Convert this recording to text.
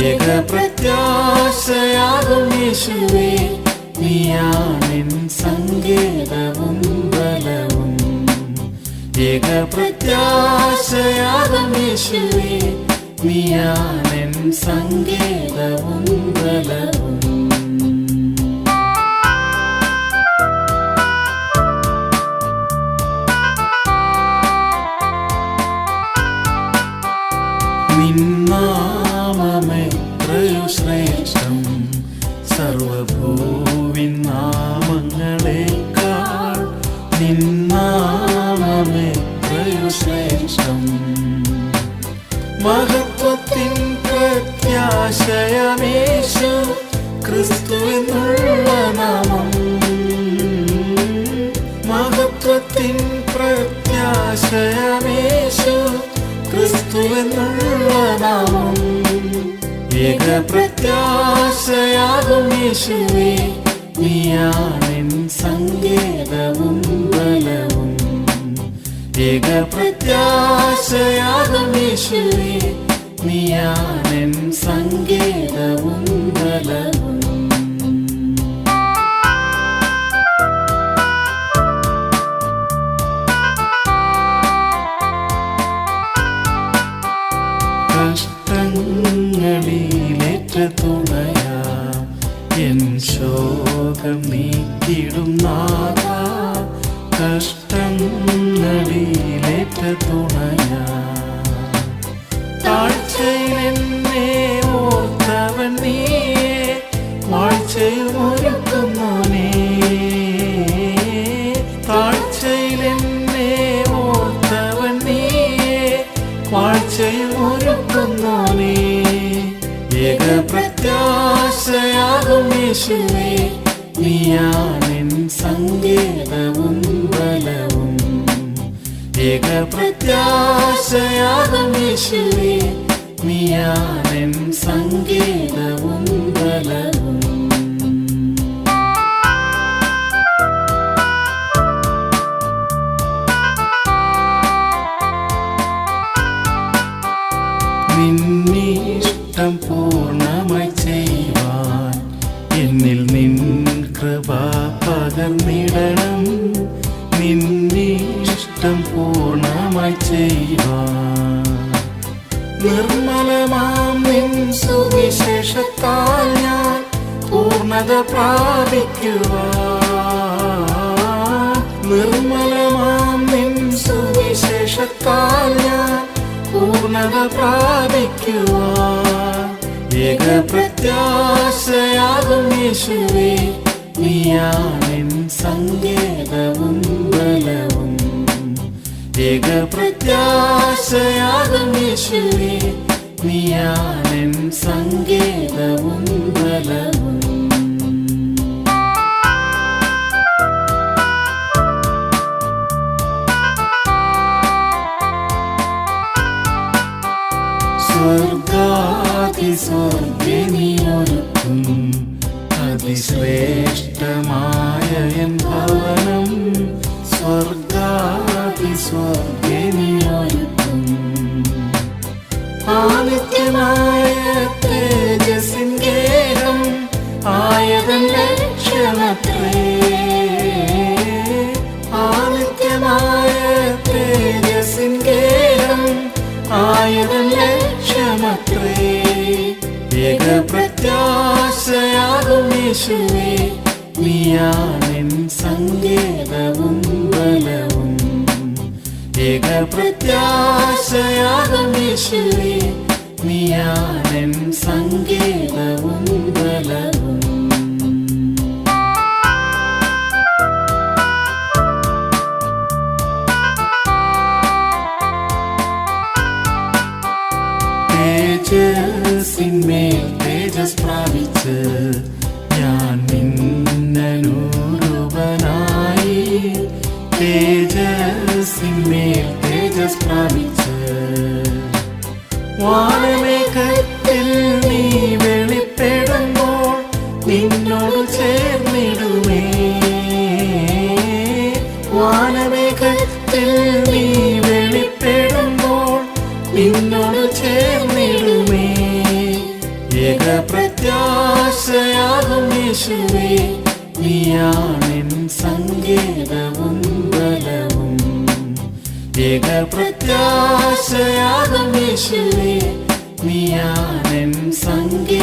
ഏകപ്രത്യാശയാകും യേശുവേ, നീയാണെൻ സങ്കേതവും ബലവും. ഏകപ്രത്യാശയാകും യേശുവേ, നീയാണെൻ സങ്കേതവും ബലവും. നിന്നാമമെത്രയോ ശ്രേഷ്ഠം സർവഭൂവിൻ നാമങ്ങളേക്കാൾ. നിന്നാമമെത്രയോ ശ്രേഷ്ഠം. മഹത്വത്തിൻ പ്രത്യാശയമേശു ക്രിസ്തുവെന്നുള്ള നാമം. മഹത്വത്തിൻ പ്രത്യാശയമേശു ക്രിസ്തുവെന്നുള്ള നാമം. ഏകപ്രത്യാശയാകും യേശുവേ, നീയാണെൻ സങ്കേതവും ബലവും. ഏകപ്രത്യാശയാകും യേശുവേ, നീയാണെൻ സങ്കേതവും ബലവും. കഷ്ടങ്ങളിലേറ്റ തുണയാ എൻ ശോകം നീക്കിടും നാഥാ. കഷ്ടങ്ങളിലേറ്റ തുണയാ താഴ്ചയിലെന്നെ ഓർത്തവൻ നീയേ, വാഴ്ചയും ഒരുക്കുന്നോനേ. താഴ്ചയിലെന്നെ ഓർത്തവൻ നീയേ, വാഴ്ചയും ഒരുക്കുന്നോനേ. ഏകപ്രത്യാശയാകും യേശുവേ, നീയാണെൻ സങ്കേതവും ബലവും. ഏകപ്രത്യാശയാകും യേശുവേ, നീയാണെൻ സങ്കേതവും ബലവും. നിന്നിഷ്ടം പൂർണ്ണമായി ചെയ്യുവാൻ എന്നിൽ നിൻ കൃപ പകർന്നിടണം. നിന്നിഷ്ടം പൂർണ്ണമായി ചെയ്യുവാൻ നിർമ്മലമാം നിൻ സുവിശേഷത്താൽ ഞാൻ പൂർണ്ണത പ്രാപിക്കുവാൻ. നിർമ്മലമാം നിൻ സുവിശേഷത്താൽ ഞാൻ പൂർണ്ണത പ്രാപിക്കുവാൻ. ഏകപ്രത്യാശയാകും യേശുവേ, നീയാണെൻ സങ്കേതവും ബലവും. ഏകപ്രത്യാശയാകും യേശുവേ, നീയാണെൻ സങ്കേതവും ബലവും. സ്വർഗാതിസ്വർഗ്ഗേ നീയൊരുക്കും അതിശ്രേഷ്ഠമായ എൻ ഭവനം. സ്വർഗാതിസ്വർഗ്ഗേ നീയൊരുക്കും ആനിത്യമായ തേജസ്സിൻ ഗേഹം ആയതൻ ലക്ഷ്യമത്രേ. ആനിത്യമായ തേജസ്സിൻ ഗേഹം ആയതൻ ലക്ഷ്യമത്രേ. ഏകപ്രത്യാശയാകും യേശുവേ, നീയാണെൻ സങ്കേതവും ബലവും. ഏകപ്രത്യാശയാകും യേശുവേ, നീയാണെൻ സങ്കേതവും ബലവും. തേജസ്സിന്മേൽ തേജസ് പ്രാപിച്ച് ഞാൻ നിന്നനുരൂപനായി. തേജസ്സിന്മേൽ തേജസ് പ്രാപിച്ച് വാനമേഘത്തിൽ നീ വെളിപ്പെടുമ്പോൾ നിന്നോട് ചേർന്നിടുമേ. വാനമേഘത്തിൽ നീ വെളിപ്പെടുമ്പോൾ നിന്നോട് ചേർന്നിടുമേ. ഏക പ്രത്യാശയാകും യേശുവേ, നീയാണെൻ സങ്കേതവും ബലവും. ഏക പ്രത്യാശയാകും യേശുവേ, നീയാണെൻ സങ്കേതവും